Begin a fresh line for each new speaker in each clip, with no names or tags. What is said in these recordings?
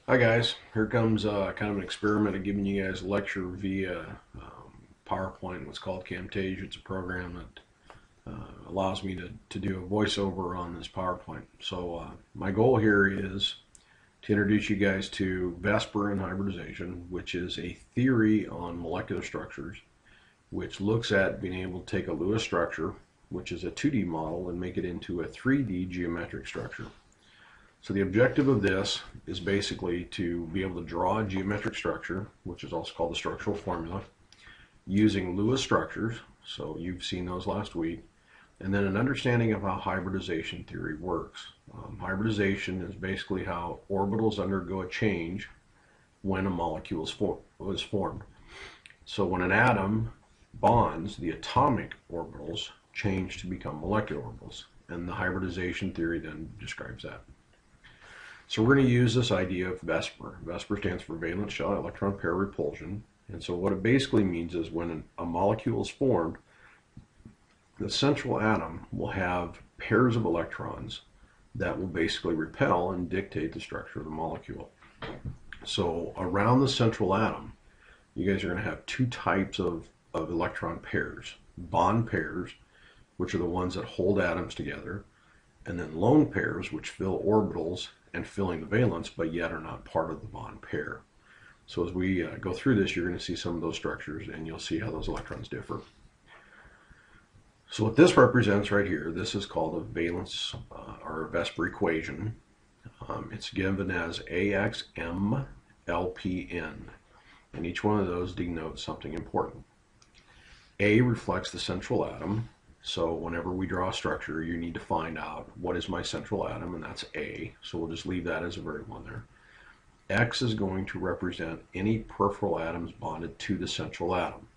Hi guys, here comes kind of an experiment of giving you guys a lecture via PowerPoint. What's called Camtasia. It's a program that allows me to do a voiceover on this PowerPoint. So my goal here is to introduce you guys to Vsepr and hybridization, which is a theory on molecular structures, which looks at being able to take a Lewis structure, which is a 2D model, and make it into a 3D geometric structure. So the objective of this is basically to be able to draw a geometric structure, which is also called the structural formula, using Lewis structures. So you've seen those last week. And then an understanding of how hybridization theory works. Hybridization is basically how orbitals undergo a change when a molecule is formed. So when an atom bonds, the atomic orbitals change to become molecular orbitals. And the hybridization theory then describes that. So we're going to use this idea of Vsepr. Vsepr stands for valence shell electron pair repulsion. And so what it basically means is when a molecule is formed, the central atom will have pairs of electrons that will basically repel and dictate the structure of the molecule. So around the central atom, you guys are going to have two types of electron pairs. Bond pairs, which are the ones that hold atoms together, and then lone pairs, which fill orbitals and filling the valence, but yet are not part of the bond pair. So as we go through this, you're going to see some of those structures, and you'll see how those electrons differ. So what this represents right here, this is called a valence or Vsepr equation. It's given as AXM LPN, and each one of those denotes something important. A reflects the central atom. So whenever we draw a structure, you need to find out what is my central atom, and that's A. So we'll just leave that as a variable in there. X is going to represent any peripheral atoms bonded to the central atom.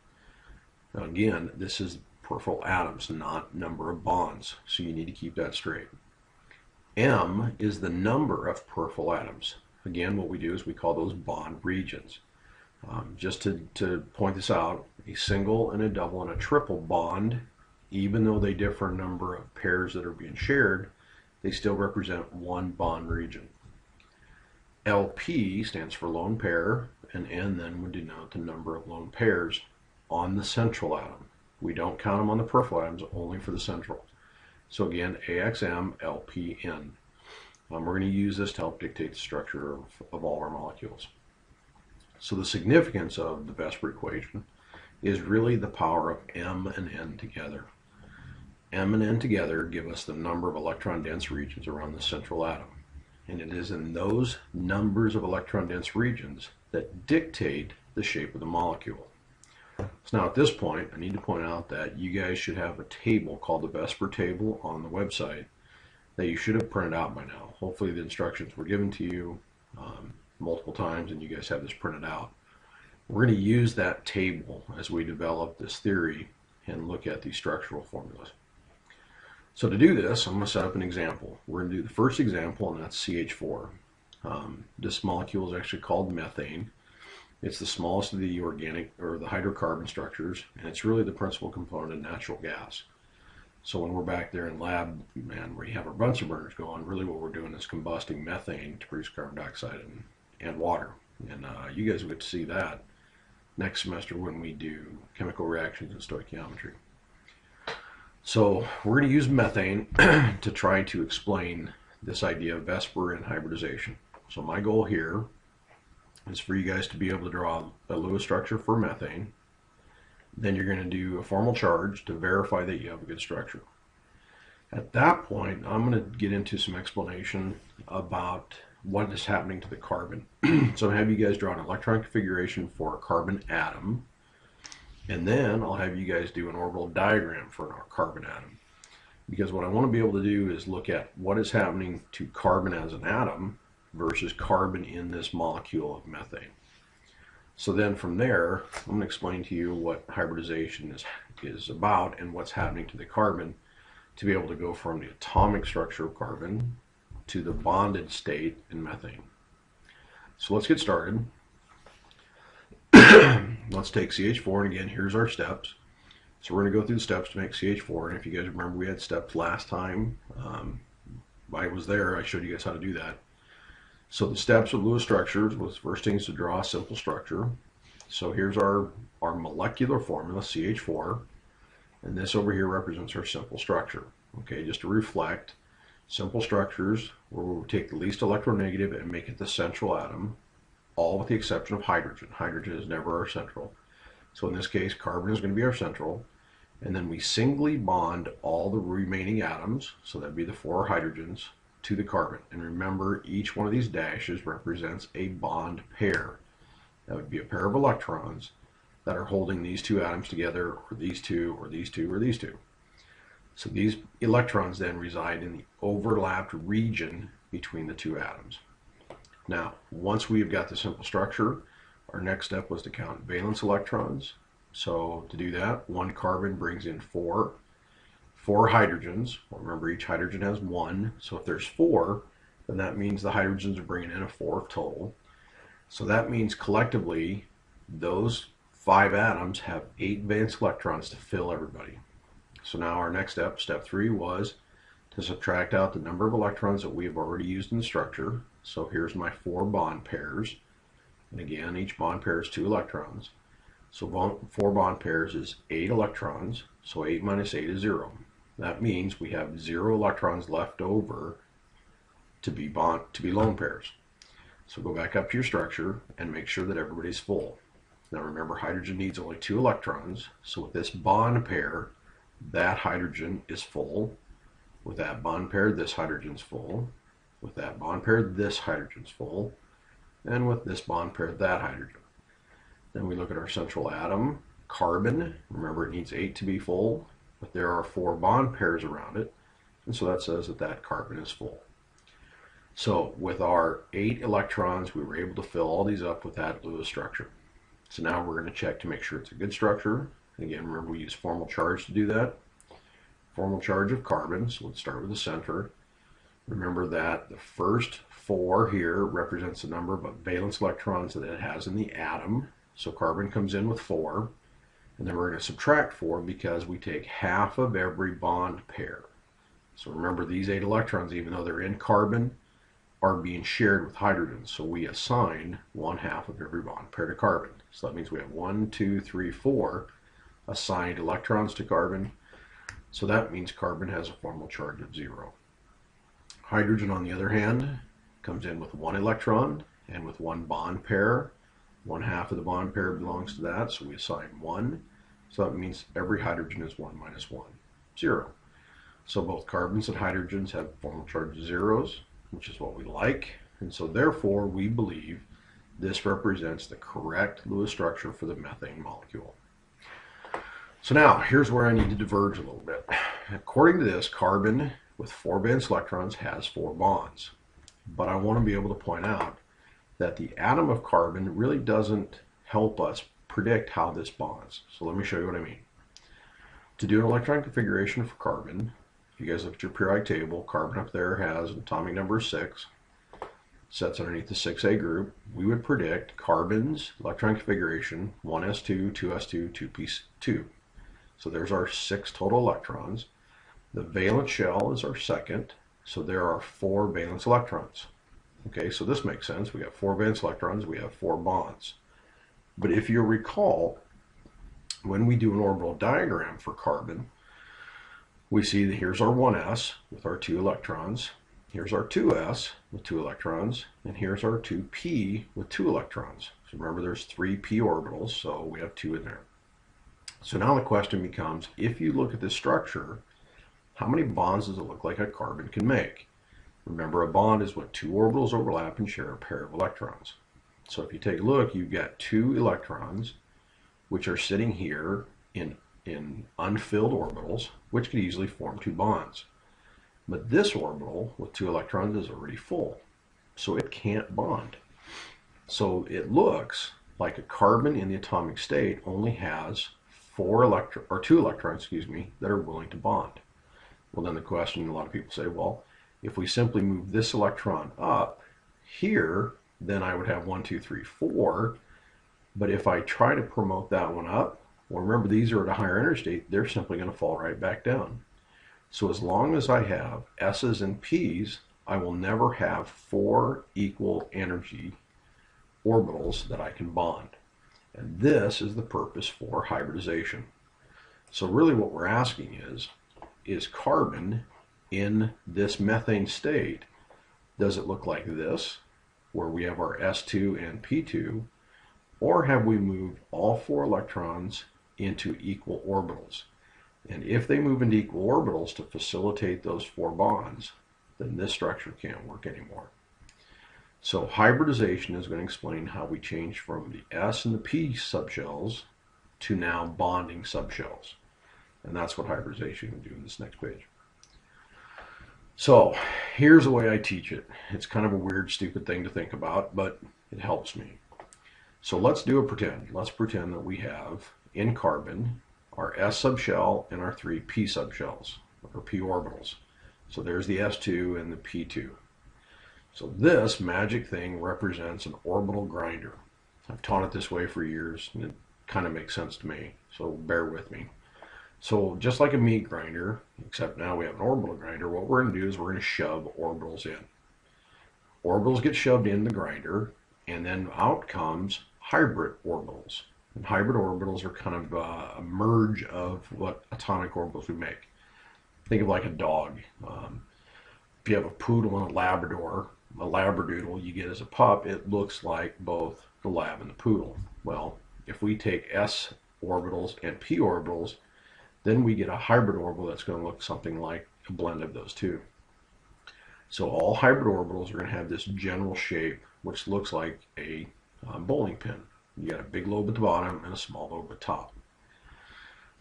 Now again, this is peripheral atoms, not number of bonds. So you need to keep that straight. M is the number of peripheral atoms. Again, what we do is we call those bond regions. Just to point this out, a single and a double and a triple bond, even though they differ in number of pairs that are being shared, they still represent one bond region. LP stands for lone pair, and N then would denote the number of lone pairs on the central atom. We don't count them on the peripheral atoms, only for the central. So again, AXM LPN. We're going to use this to help dictate the structure of all our molecules. So the significance of the Vsepr equation is really the power of M and N together. M and N together give us the number of electron-dense regions around the central atom. And it is in those numbers of electron-dense regions that dictate the shape of the molecule. So now at this point, I need to point out that you guys should have a table called the Vsepr table on the website that you should have printed out by now. Hopefully the instructions were given to you multiple times and you guys have this printed out. We're going to use that table as we develop this theory and look at these structural formulas. So to do this, I'm going to set up an example. We're going to do the first example, and that's CH4. This molecule is actually called methane. It's the smallest of the organic or the hydrocarbon structures, and it's really the principal component of natural gas. So when we're back there in lab, man, where you have our Bunsen burners going, really what we're doing is combusting methane to produce carbon dioxide and water. And you guys will get to see that next semester when we do chemical reactions and stoichiometry. So we're going to use methane to try to explain this idea of Vsepr and hybridization. So my goal here is for you guys to be able to draw a Lewis structure for methane. Then you're going to do a formal charge to verify that you have a good structure. At that point, I'm going to get into some explanation about what is happening to the carbon. So I'll have you guys draw an electron configuration for a carbon atom. And then I'll have you guys do an orbital diagram for a carbon atom. Because what I want to be able to do is look at what is happening to carbon as an atom versus carbon in this molecule of methane. So then from there, I'm going to explain to you what hybridization is about and what's happening to the carbon to be able to go from the atomic structure of carbon to the bonded state in methane. So let's get started. Let's take CH4, and again, here's our steps. So we're going to go through the steps to make CH4, and if you guys remember, we had steps last time. I was there, I showed you guys how to do that. So the steps of Lewis structures was first thing is to draw a simple structure. So here's our molecular formula, CH4, and this over here represents our simple structure. Okay, just to reflect, simple structures where we'll take the least electronegative and make it the central atom, all with the exception of hydrogen. Hydrogen is never our central. So in this case, carbon is going to be our central, and then we singly bond all the remaining atoms, so that'd be the 4 hydrogens, to the carbon. And remember, each one of these dashes represents a bond pair. That would be a pair of electrons that are holding these 2 atoms together, or these 2, or these 2, or these 2. So these electrons then reside in the overlapped region between the 2 atoms. Now, once we've got the simple structure, our next step was to count valence electrons. So to do that, 1 carbon brings in 4 hydrogens. Well, remember, each hydrogen has 1. So if there's 4, then that means the hydrogens are bringing in a 4 total. So that means collectively, those 5 atoms have 8 valence electrons to fill everybody. So now our next step, step 3, was to subtract out the number of electrons that we have already used in the structure. So here's my 4 bond pairs. And again, each bond pair is 2 electrons. So 4 bond pairs is 8 electrons. So 8 minus 8 is 0. That means we have 0 electrons left over to be lone pairs. So go back up to your structure and make sure that everybody's full. Now remember, hydrogen needs only 2 electrons. So with this bond pair, that hydrogen is full. With that bond pair, this hydrogen's full. With that bond pair, this hydrogen's full. And with this bond pair, that hydrogen. Then we look at our central atom, carbon. Remember, it needs 8 to be full, but there are 4 bond pairs around it. And so that says that that carbon is full. So with our 8 electrons, we were able to fill all these up with that Lewis structure. So now we're going to check to make sure it's a good structure. Again, remember, we use formal charge to do that. Formal charge of carbon, so let's start with the center. Remember that the first 4 here represents the number of valence electrons that it has in the atom. So carbon comes in with 4, and then we're going to subtract 4 because we take half of every bond pair. So remember, these 8 electrons, even though they're in carbon, are being shared with hydrogen. So we assign 1/2 of every bond pair to carbon. So that means we have 1, 2, 3, 4 assigned electrons to carbon. So that means carbon has a formal charge of 0. Hydrogen, on the other hand, comes in with 1 electron and with 1 bond pair. 1/2 of the bond pair belongs to that, so we assign 1. So that means every hydrogen is 1 minus 1, 0. So both carbons and hydrogens have formal charge of 0s, which is what we like. And so therefore, we believe this represents the correct Lewis structure for the methane molecule. So now, here's where I need to diverge a little bit. According to this, carbon with 4 valence electrons has 4 bonds. But I want to be able to point out that the atom of carbon really doesn't help us predict how this bonds. So let me show you what I mean. To do an electron configuration for carbon, if you guys look at your periodic table, carbon up there has an atomic number of 6, sets underneath the 6A group. We would predict carbon's electron configuration, 1s2, 2s2, 2p2. So there's our 6 total electrons. The valence shell is our second, so there are 4 valence electrons. Okay, so this makes sense. We got 4 valence electrons, we have 4 bonds. But if you recall, when we do an orbital diagram for carbon, we see that here's our 1s with our 2 electrons, here's our 2s with 2 electrons, and here's our 2p with 2 electrons. So remember, there's 3 p orbitals, so we have 2 in there. So now the question becomes, if you look at this structure, how many bonds does it look like a carbon can make? Remember, a bond is when 2 orbitals overlap and share a pair of electrons. So if you take a look, you've got 2 electrons, which are sitting here in unfilled orbitals, which could easily form 2 bonds. But this orbital with 2 electrons is already full, so it can't bond. So it looks like a carbon in the atomic state only has 2 electrons, that are willing to bond. Well, then the question, a lot of people say, well, if we simply move this electron up here, then I would have 1, 2, 3, 4. But if I try to promote that one up, well, remember, these are at a higher energy state, they're simply going to fall right back down. So as long as I have S's and P's, I will never have 4 equal energy orbitals that I can bond. And this is the purpose for hybridization. So really what we're asking is carbon in this methane state, does it look like this, where we have our S2 and P2, or have we moved all 4 electrons into equal orbitals? And if they move into equal orbitals to facilitate those 4 bonds, then this structure can't work anymore. So hybridization is going to explain how we change from the S and the P subshells to now bonding subshells. And that's what hybridization will do in this next page. So here's the way I teach it. It's kind of a weird, stupid thing to think about, but it helps me. So let's do a pretend. Let's pretend that we have in carbon our S subshell and our 3 P subshells, or P orbitals. So there's the S2 and the P2. So this magic thing represents an orbital grinder. I've taught it this way for years, and it kind of makes sense to me, so bear with me. So just like a meat grinder, except now we have an orbital grinder, what we're going to do is we're going to shove orbitals in. Orbitals get shoved in the grinder, and then out comes hybrid orbitals. And hybrid orbitals are kind of a merge of what atomic orbitals we make. Think of like a dog. If you have a poodle and a labradoodle you get as a pup, it looks like both the lab and the poodle. Well, if we take S orbitals and P orbitals, then we get a hybrid orbital that's going to look something like a blend of those two. So all hybrid orbitals are going to have this general shape, which looks like a bowling pin. You got a big lobe at the bottom and a small lobe at the top.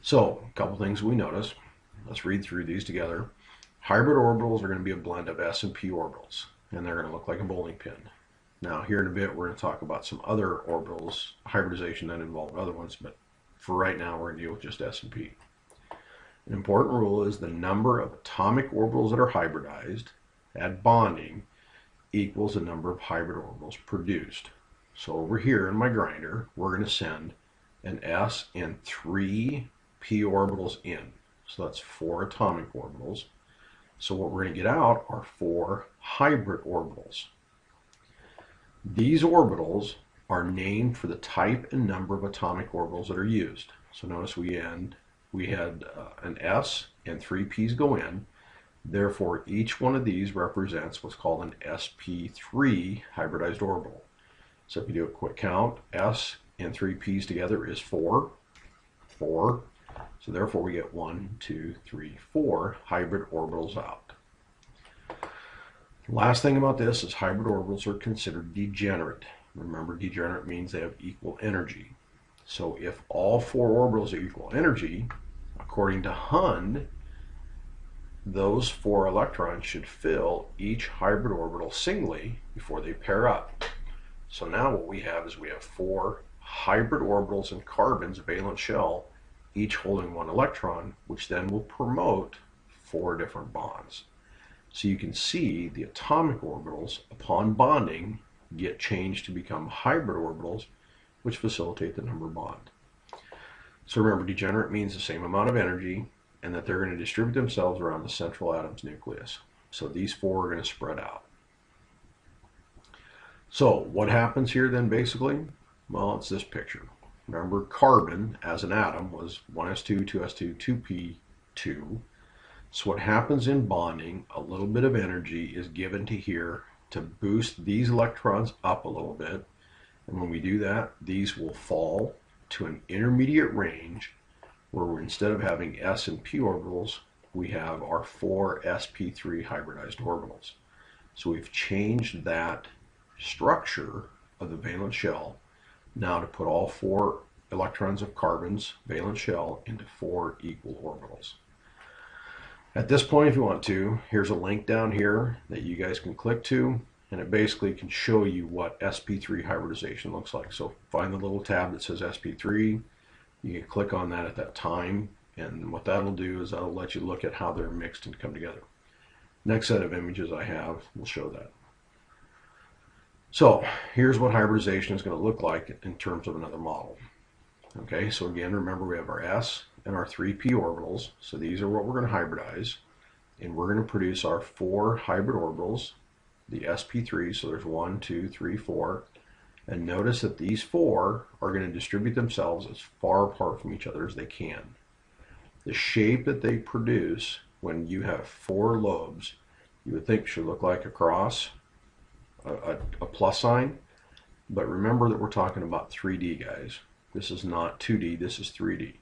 So a couple things we notice. Let's read through these together. Hybrid orbitals are going to be a blend of S and P orbitals, and they're going to look like a bowling pin. Now here in a bit we're going to talk about some other orbitals, hybridization that involve other ones, but for right now we're going to deal with just S and P. An important rule is the number of atomic orbitals that are hybridized at bonding equals the number of hybrid orbitals produced. So over here in my grinder, we're going to send an S and 3 P orbitals in. So that's 4 atomic orbitals. So what we're going to get out are 4 hybrid orbitals. These orbitals are named for the type and number of atomic orbitals that are used. So notice we had an S and 3 P's go in. Therefore, each one of these represents what's called an sp3 hybridized orbital. So if you do a quick count, S and 3 P's together is 4. 4. So therefore we get 1, 2, 3, 4 hybrid orbitals out. Last thing about this is hybrid orbitals are considered degenerate. Remember, degenerate means they have equal energy. So if all 4 orbitals are equal energy, according to Hund, those 4 electrons should fill each hybrid orbital singly before they pair up. So now what we have is we have 4 hybrid orbitals in carbon's valence shell, each holding 1 electron, which then will promote 4 different bonds. So you can see the atomic orbitals, upon bonding, get changed to become hybrid orbitals, which facilitate the number bond. So remember, degenerate means the same amount of energy, and that they're going to distribute themselves around the central atom's nucleus. So these 4 are going to spread out. So what happens here then basically? Well, it's this picture. Remember, carbon as an atom was 1s2, 2s2, 2p2. So what happens in bonding, a little bit of energy is given to here to boost these electrons up a little bit. And when we do that, these will fall to an intermediate range where instead of having S and P orbitals, we have our 4 sp3 hybridized orbitals. So we've changed that structure of the valence shell now to put all 4 electrons of carbon's valence shell into 4 equal orbitals. At this point, if you want to, here's a link down here that you guys can click to, and it basically can show you what sp3 hybridization looks like. So find the little tab that says sp3, you can click on that at that time, and what that'll do is that'll let you look at how they're mixed and come together. Next set of images I have will show that. So here's what hybridization is going to look like in terms of another model. Okay, so again, remember we have our S and our 3p orbitals, so these are what we're going to hybridize. and we're going to produce our 4 hybrid orbitals, the sp3. So there's 1, 2, 3, 4. And notice that these 4 are going to distribute themselves as far apart from each other as they can. The shape that they produce when you have 4 lobes, you would think should look like a cross, a plus sign. But remember that we're talking about 3D, guys. This is not 2D, this is 3D.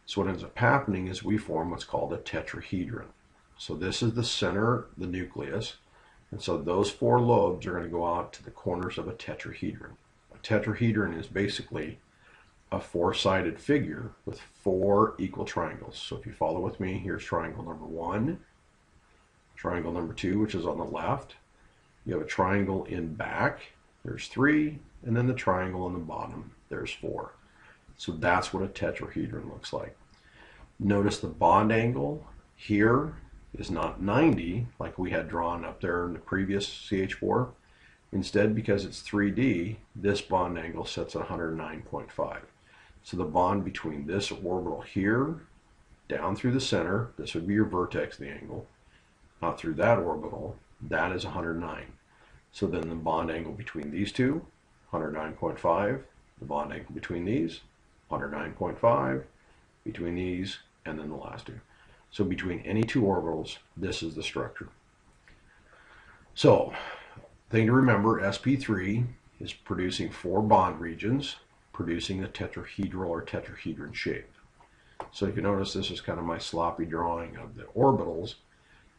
So what ends up happening is we form what's called a tetrahedron. So this is the center, the nucleus, and so those 4 lobes are going to go out to the corners of a tetrahedron. A tetrahedron is basically a 4-sided figure with 4 equal triangles. So if you follow with me, here's triangle number 1, triangle number 2, which is on the left. You have a triangle in back, there's 3, and then the triangle on the bottom, there's 4. So that's what a tetrahedron looks like. Notice the bond angle here is not 90 like we had drawn up there in the previous CH4. Instead, because it's 3D, this bond angle sets at 109.5. So the bond between this orbital here, down through the center, this would be your vertex of the angle, not through that orbital, that is 109. So then the bond angle between these two, 109.5, the bond angle between these, 109.5, between these, and then the last two. So between any 2 orbitals, this is the structure. So, thing to remember, sp3 is producing 4 bond regions, producing the tetrahedral or tetrahedron shape. So you can notice this is kind of my sloppy drawing of the orbitals.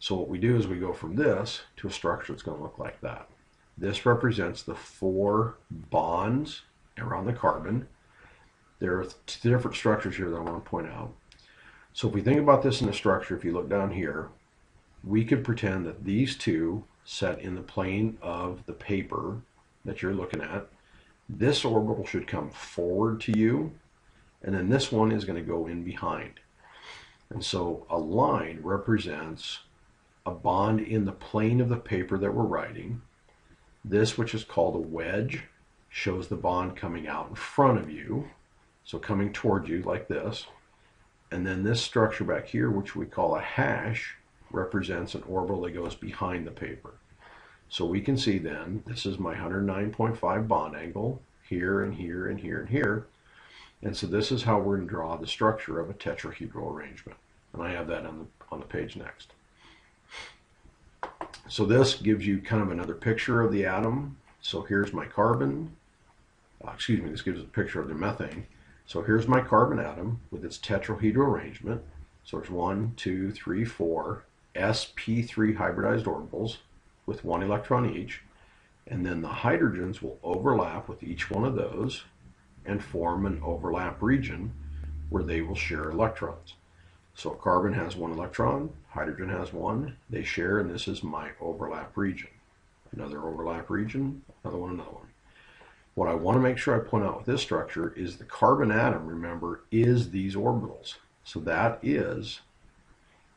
So what we do is we go from this to a structure that's going to look like that. This represents the 4 bonds around the carbon. There are 2 different structures here that I want to point out. So if we think about this in the structure, if you look down here, we could pretend that these 2 set in the plane of the paper that you're looking at. This orbital should come forward to you, and then this one is going to go in behind. And so a line represents a bond in the plane of the paper that we're writing. This, which is called a wedge, shows the bond coming out in front of you, so coming toward you like this. And then this structure back here, which we call a hash, represents an orbital that goes behind the paper. So we can see then, this is my 109.5 bond angle, here and here and here and here. And so this is how we're going to draw the structure of a tetrahedral arrangement. And I have that on the page next. So this gives you kind of another picture of the atom. So here's my carbon. This gives a picture of the methane. So here's my carbon atom with its tetrahedral arrangement. So it's 1, 2, 3, 4 sp3 hybridized orbitals with 1 electron each. And then the hydrogens will overlap with each one of those and form an overlap region where they will share electrons. So carbon has 1 electron, hydrogen has 1, they share, and this is my overlap region. Another overlap region, another one, another one. What I want to make sure I point out with this structure is the carbon atom, remember, is these orbitals. So that is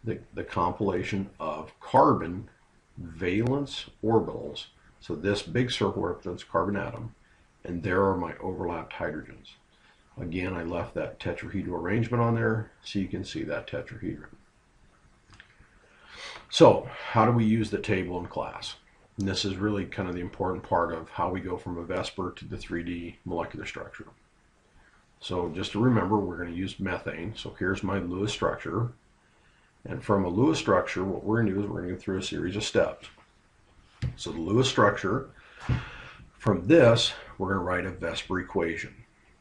the compilation of carbon valence orbitals. So this big circle represents carbon atom, and there are my overlapped hydrogens. Again, I left that tetrahedral arrangement on there so you can see that tetrahedron. So how do we use the table in class? And this is really kind of the important part of how we go from a Vsepr to the 3D molecular structure. So just to remember, we're going to use methane. So here's my Lewis structure. And from a Lewis structure, what we're going to do is we're going to go through a series of steps. So the Lewis structure, from this, we're going to write a Vsepr equation.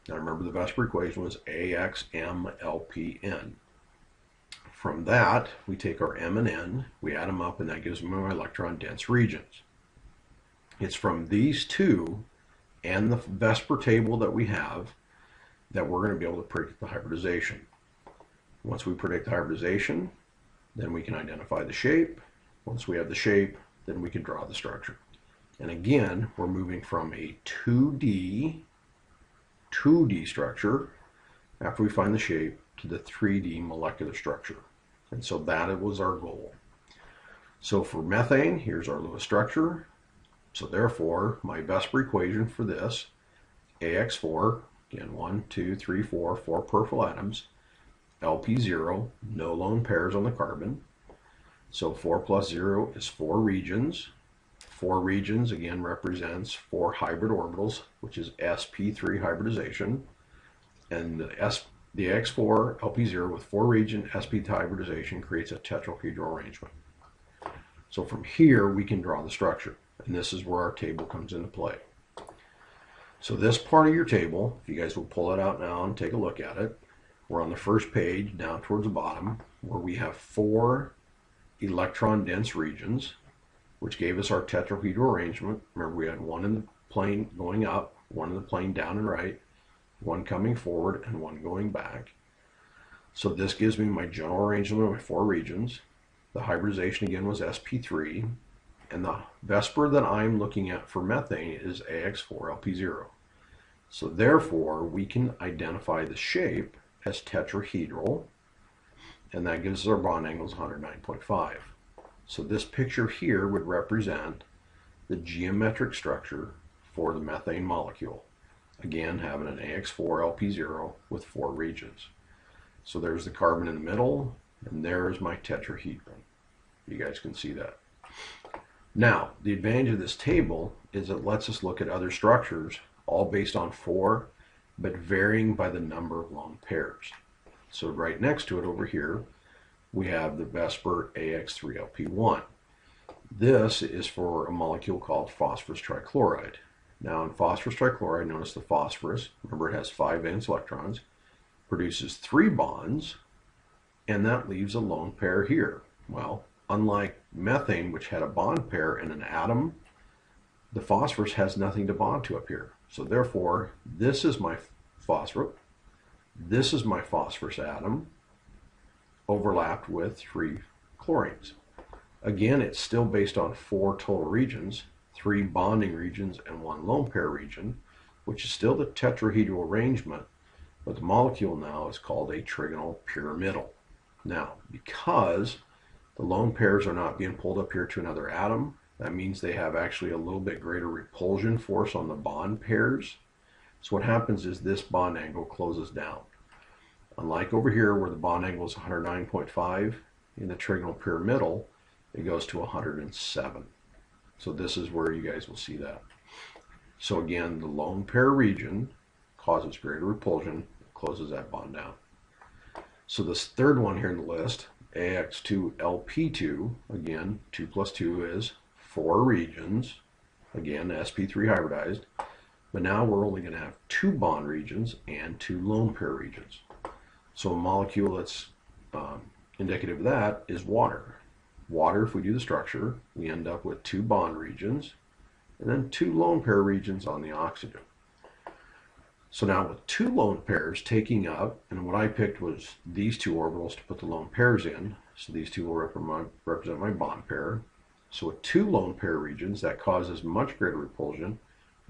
Now remember, the Vsepr equation was AXMLPN. From that, we take our M and N, we add them up, and that gives me my electron dense regions. It's from these 2 and the Vsepr table that we have that we're going to be able to predict the hybridization. Once we predict the hybridization, then we can identify the shape. Once we have the shape, then we can draw the structure. And again, we're moving from a 2D structure after we find the shape to the 3D molecular structure. And so that was our goal. So for methane, here's our Lewis structure. So therefore, my Vsepr equation for this, AX4, again 1, 2, 3, 4, 4 peripheral atoms, LP0, no lone pairs on the carbon. So 4 plus 0 is 4 regions. 4 regions again represents 4 hybrid orbitals, which is sp3 hybridization. And the X4 LP0 with 4 region sp3 hybridization creates a tetrahedral arrangement. So from here we can draw the structure, and this is where our table comes into play. So this part of your table, if you guys will pull it out now and take a look at it, we're on the first page down towards the bottom where we have 4 electron dense regions, which gave us our tetrahedral arrangement. Remember, we had one in the plane going up, one in the plane down and right, one coming forward, and one going back. So this gives me my general arrangement of my 4 regions. The hybridization again was sp3, and the Vsepr that I'm looking at for methane is AX4LP0. So therefore, we can identify the shape as tetrahedral, and that gives us our bond angles 109.5. So this picture here would represent the geometric structure for the methane molecule. Again, having an AX4LP0 with 4 regions. So there's the carbon in the middle, and there's my tetrahedron. You guys can see that. Now, the advantage of this table is it lets us look at other structures, all based on 4, but varying by the number of lone pairs. So right next to it over here, we have the Vsepr AX3LP1. This is for a molecule called phosphorus trichloride. Now in phosphorus trichloride, notice the phosphorus, remember it has 5 valence electrons, produces 3 bonds, and that leaves a lone pair here. Well, unlike methane, which had a bond pair and an atom, the phosphorus has nothing to bond to up here. So therefore, this is my phosphorus, this is my phosphorus atom, overlapped with 3 chlorines. Again, it's still based on 4 total regions, 3 bonding regions and 1 lone pair region, which is still the tetrahedral arrangement, but the molecule now is called a trigonal pyramidal. Now, because the lone pairs are not being pulled up here to another atom, that means they have actually a little bit greater repulsion force on the bond pairs. So what happens is this bond angle closes down. Unlike over here where the bond angle is 109.5, in the trigonal pyramidal, it goes to 107. So this is where you guys will see that. So again, the lone pair region causes greater repulsion, closes that bond down. So this third one here in the list, AX2LP2, again, 2 plus 2 is 4 regions, again, sp3 hybridized, but now we're only going to have 2 bond regions and 2 lone pair regions. So a molecule that's indicative of that is water. Water, if we do the structure, we end up with 2 bond regions and then 2 lone pair regions on the oxygen. So now with 2 lone pairs taking up, and what I picked was these 2 orbitals to put the lone pairs in, so these 2 will represent my bond pair. So with 2 lone pair regions, that causes much greater repulsion,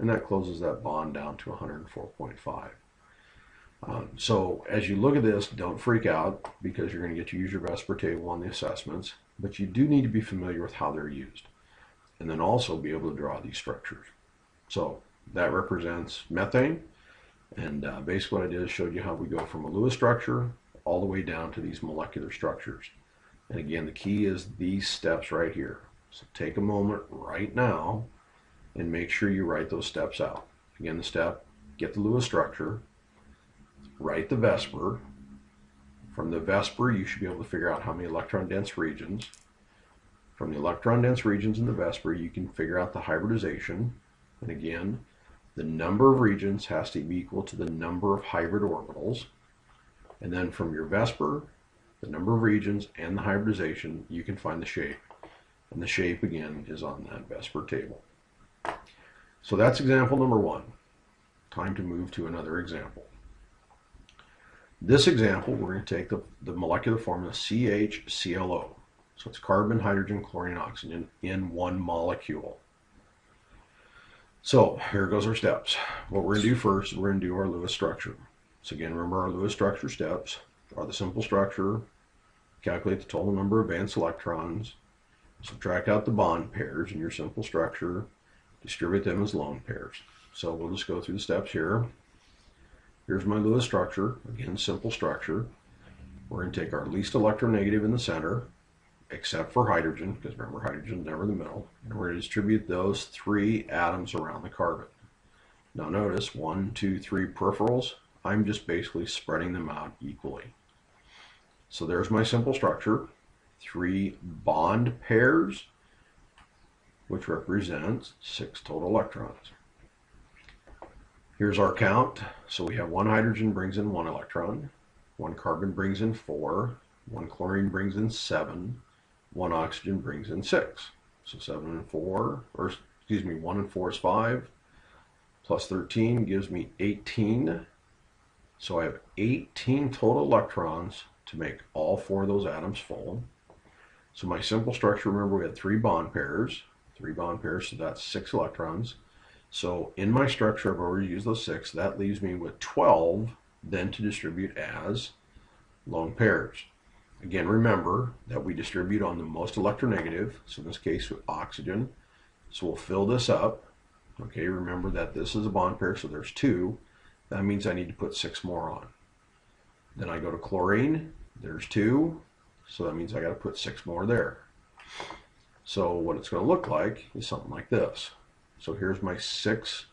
and that closes that bond down to 104.5. So as you look at this, don't freak out, because you're going to get to use your Vsepr table on the assessments, but you do need to be familiar with how they're used, and then also be able to draw these structures. So that represents methane, and basically what I did is showed you how we go from a Lewis structure all the way down to these molecular structures. And again, the key is these steps right here. So take a moment right now and make sure you write those steps out. Again, the step, get the Lewis structure, write the Vsepr. From the Vsepr, you should be able to figure out how many electron-dense regions. From the electron-dense regions in the Vsepr, you can figure out the hybridization. And again, the number of regions has to be equal to the number of hybrid orbitals. And then from your Vsepr, the number of regions and the hybridization, you can find the shape. And the shape, again, is on that Vsepr table. So that's example number 1. Time to move to another example. This example, we're going to take the molecular formula CHClO. So it's carbon, hydrogen, chlorine, oxygen in 1 molecule. So here goes our steps. What we're going to do first is we're going to do our Lewis structure. So again, remember our Lewis structure steps are the simple structure, calculate the total number of valence electrons, subtract out the bond pairs in your simple structure, distribute them as lone pairs. So we'll just go through the steps here. Here's my Lewis structure, again, simple structure. We're going to take our least electronegative in the center, except for hydrogen, because remember hydrogen is never in the middle, and we're going to distribute those 3 atoms around the carbon. Now notice 1, 2, 3 peripherals. I'm just basically spreading them out equally. So there's my simple structure. 3 bond pairs, which represents 6 total electrons. Here's our count. So we have 1 hydrogen brings in 1 electron, 1 carbon brings in 4, 1 chlorine brings in 7, 1 oxygen brings in 6. So 7 and 4, or excuse me, 1 and 4 is 5, plus 13 gives me 18. So I have 18 total electrons to make all 4 of those atoms full. So my simple structure, remember we had 3 bond pairs, so that's 6 electrons. So in my structure, I've already used those 6. That leaves me with 12 then to distribute as lone pairs. Again, remember that we distribute on the most electronegative, so in this case with oxygen. So we'll fill this up. Okay, remember that this is a bond pair, so there's 2. That means I need to put 6 more on. Then I go to chlorine, there's 2, so that means I got to put 6 more there. So what it's going to look like is something like this. So here's my 6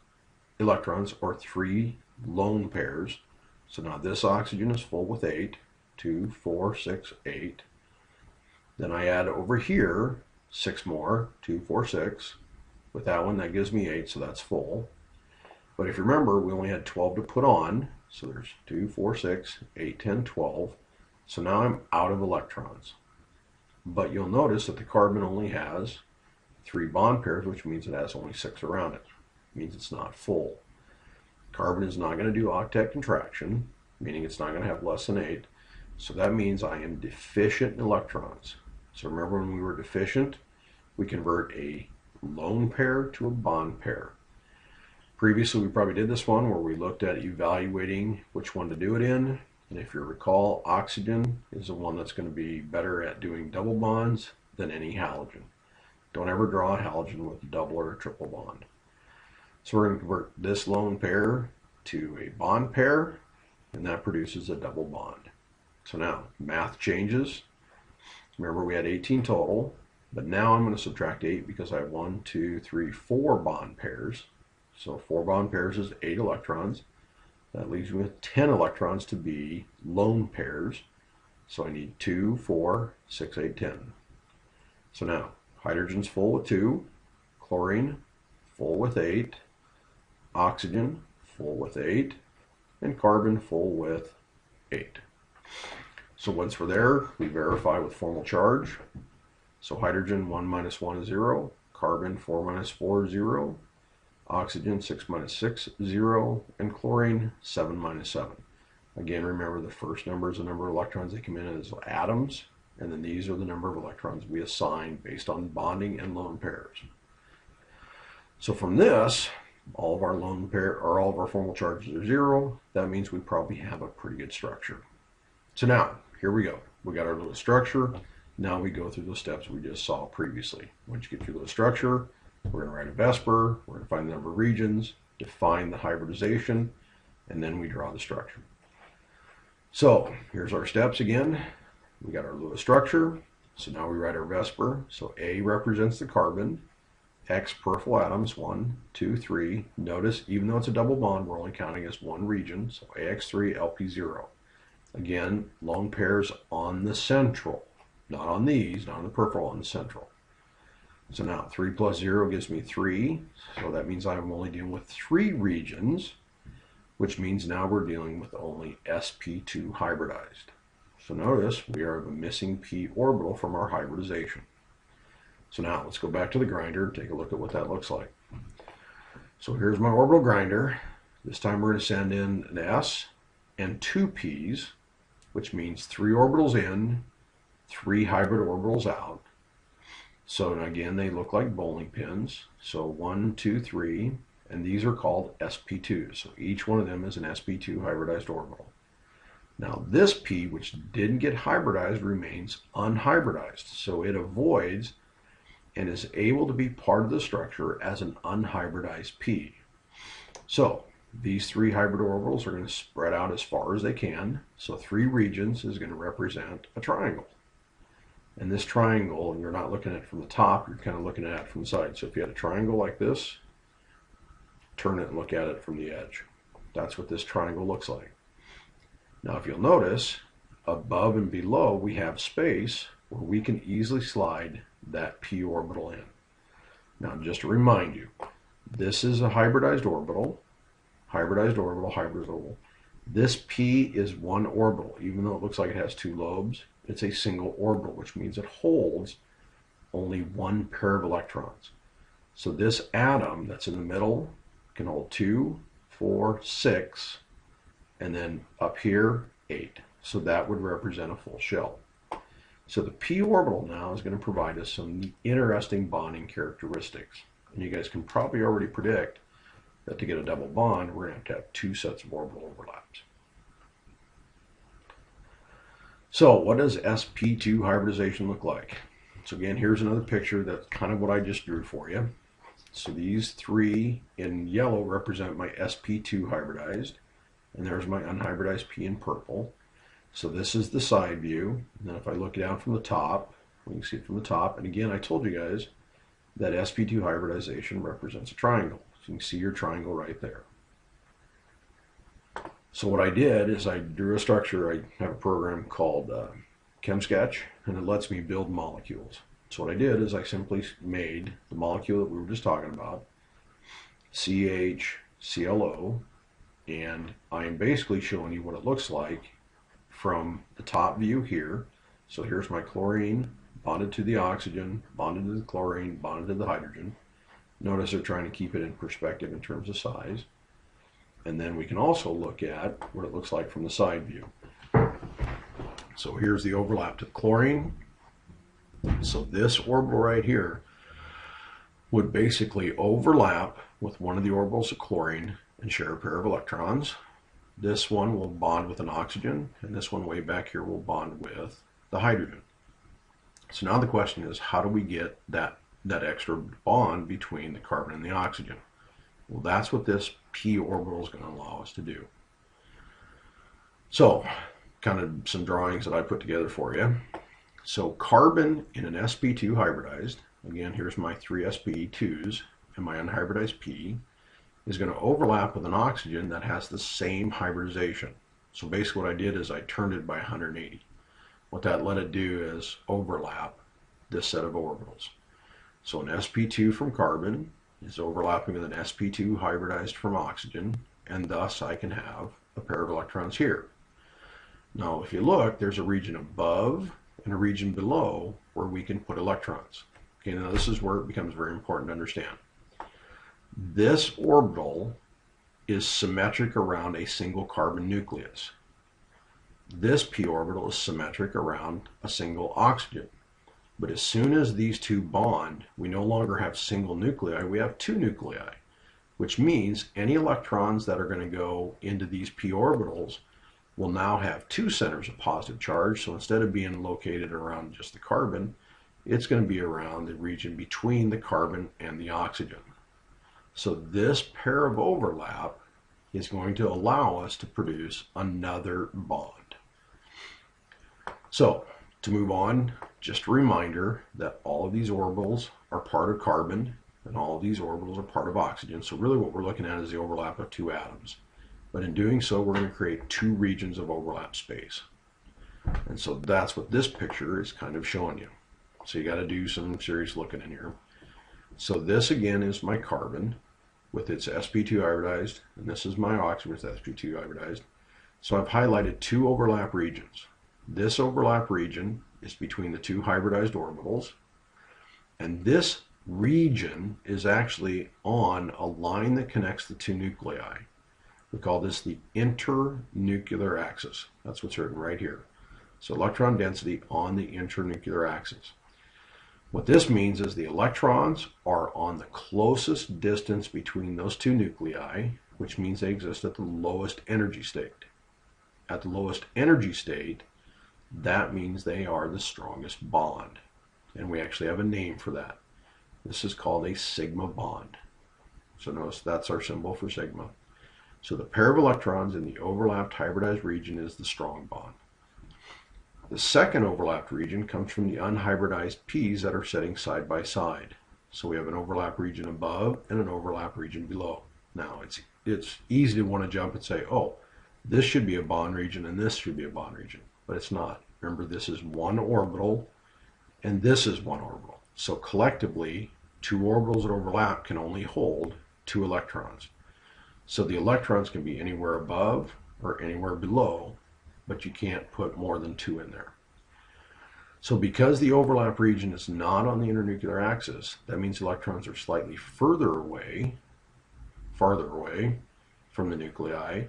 electrons, or 3 lone pairs. So now this oxygen is full with 8, 2, 4, 6, 8. Then I add over here 6 more, 2, 4, 6. With that one, that gives me 8, so that's full. But if you remember, we only had 12 to put on. So there's 2, 4, 6, 8, 10, 12. So now I'm out of electrons. But you'll notice that the carbon only has 3 bond pairs, which means it has only 6 around it. It means it's not full. Carbon is not going to do octet contraction, meaning it's not going to have less than 8. So that means I am deficient in electrons. So remember when we were deficient, we convert a lone pair to a bond pair. Previously we probably did this one where we looked at evaluating which one to do it in. And if you recall, oxygen is the one that's going to be better at doing double bonds than any halogen. Don't ever draw a halogen with a double or a triple bond. So we're going to convert this lone pair to a bond pair, and that produces a double bond. So now math changes. Remember we had 18 total, but now I'm going to subtract 8 because I have 1, 2, 3, 4 bond pairs. So 4 bond pairs is 8 electrons. That leaves me with 10 electrons to be lone pairs. So I need 2, 4, 6, 8, 10. So now hydrogen's full with 2, chlorine full with 8, oxygen full with 8, and carbon full with 8. So once we're there, we verify with formal charge. So hydrogen 1 minus 1 is 0, carbon 4 minus 4 is 0, oxygen 6 minus 6 is 0, and chlorine 7 minus 7. Again, remember the first number is the number of electrons that come in as atoms, and then these are the number of electrons we assign based on bonding and lone pairs. So from this, all of our lone pair or all of our formal charges are 0. That means we probably have a pretty good structure. So now, here we go. We got our little structure. Now we go through the steps we just saw previously. Once you get your little structure, we're going to write a Vsepr, we're going to find the number of regions, define the hybridization, and then we draw the structure. So here's our steps again. We got our little structure. So now we write our Vsepr. So A represents the carbon. X peripheral atoms, 1, 2, 3. Notice, even though it's a double bond, we're only counting as one region. So AX3, LP0. Again, lone pairs on the central. Not on these, not on the peripheral, on the central. So now 3 plus 0 gives me 3. So that means I'm only dealing with 3 regions, which means now we're dealing with only sp2 hybridized. So notice we are the missing p orbital from our hybridization. So now let's go back to the grinder and take a look at what that looks like. So here's my orbital grinder. This time we're going to send in an s and 2 p's, which means 3 orbitals in, 3 hybrid orbitals out. So again, they look like bowling pins. So 1, 2, 3, and these are called sp2. So each one of them is an sp2 hybridized orbital. Now this p, which didn't get hybridized, remains unhybridized. So it avoids and is able to be part of the structure as an unhybridized p. So these 3 hybrid orbitals are going to spread out as far as they can. So 3 regions is going to represent a triangle. And this triangle, you're not looking at it from the top, you're kind of looking at it from the side. So if you had a triangle like this, turn it and look at it from the edge. That's what this triangle looks like. Now if you'll notice, above and below we have space where we can easily slide that p orbital in. Now just to remind you, this is a hybridized orbital, hybridized orbital, hybridized orbital. This p is one orbital. Even though it looks like it has two lobes, it's a single orbital, which means it holds only one pair of electrons. So this atom that's in the middle can hold 2, 4, 6, and then up here 8. So that would represent a full shell. So the p orbital now is going to provide us some interesting bonding characteristics. And you guys can probably already predict that to get a double bond, we're going to have two sets of orbital overlaps. So what does sp2 hybridization look like? So again, here's another picture that's kind of what I just drew for you. So these three in yellow represent my sp2 hybridized, and there's my unhybridized p in purple. So this is the side view. And then if I look down from the top, we can see it from the top. And again, I told you guys that sp2 hybridization represents a triangle. So you can see your triangle right there. So what I did is I drew a structure. I have a program called ChemSketch, and it lets me build molecules. So what I did is I simply made the molecule that we were just talking about, CHClO, and I am basically showing you what it looks like from the top view here. So here's my chlorine bonded to the oxygen, bonded to the chlorine, bonded to the hydrogen. Notice they're trying to keep it in perspective in terms of size. And then we can also look at what it looks like from the side view. So here's the overlap to the chlorine. So this orbital right here would basically overlap with one of the orbitals of chlorine and share a pair of electrons. This one will bond with an oxygen, and this one way back here will bond with the hydrogen. So now the question is, how do we get that extra bond between the carbon and the oxygen? Well, that's what this p orbital is going to allow us to do. So, kind of some drawings that I put together for you. So carbon in an sp2 hybridized, again, here's my three sp2s and my unhybridized p, is going to overlap with an oxygen that has the same hybridization. So basically what I did is I turned it by 180. What that let it do is overlap this set of orbitals. So an sp2 from carbon is overlapping with an sp2 hybridized from oxygen, and thus I can have a pair of electrons here. Now if you look, there's a region above and a region below where we can put electrons. Okay, now this is where it becomes very important to understand. This orbital is symmetric around a single carbon nucleus. This p orbital is symmetric around a single oxygen. But as soon as these two bond, we no longer have single nuclei, we have two nuclei, which means any electrons that are going to go into these p orbitals will now have two centers of positive charge. So instead of being located around just the carbon, it's going to be around the region between the carbon and the oxygen. So this pair of overlap is going to allow us to produce another bond. So to move on, just a reminder that all of these orbitals are part of carbon and all of these orbitals are part of oxygen. So really what we're looking at is the overlap of two atoms. But in doing so, we're going to create two regions of overlap space. And so that's what this picture is kind of showing you. So you got to do some serious looking in here. So this again is my carbon with its sp2 hybridized, and this is my oxygen with sp2 hybridized. So I've highlighted two overlap regions. This overlap region is between the two hybridized orbitals, and this region is actually on a line that connects the two nuclei. We call this the internuclear axis. That's what's written right here. So electron density on the internuclear axis. What this means is the electrons are on the closest distance between those two nuclei, which means they exist at the lowest energy state. At the lowest energy state, that means they are the strongest bond. And we actually have a name for that. This is called a sigma bond. So notice that's our symbol for sigma. So the pair of electrons in the overlapped hybridized region is the strong bond. The second overlapped region comes from the unhybridized P's that are sitting side by side. So we have an overlap region above and an overlap region below. Now it's easy to want to jump and say, oh, this should be a bond region and this should be a bond region, but it's not. Remember, this is one orbital and this is one orbital. So collectively, two orbitals that overlap can only hold two electrons. So the electrons can be anywhere above or anywhere below, but you can't put more than two in there. So because the overlap region is not on the internuclear axis, that means electrons are slightly farther away from the nuclei,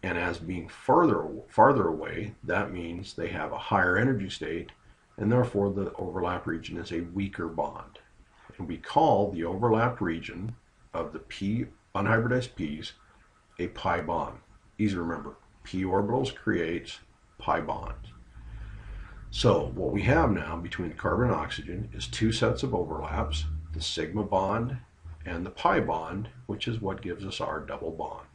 and as being farther away, that means they have a higher energy state, and therefore the overlap region is a weaker bond. And we call the overlap region of the unhybridized P's a pi bond. Easy to remember. P orbitals creates pi bonds. So what we have now between carbon and oxygen is two sets of overlaps, the sigma bond and the pi bond, which is what gives us our double bond.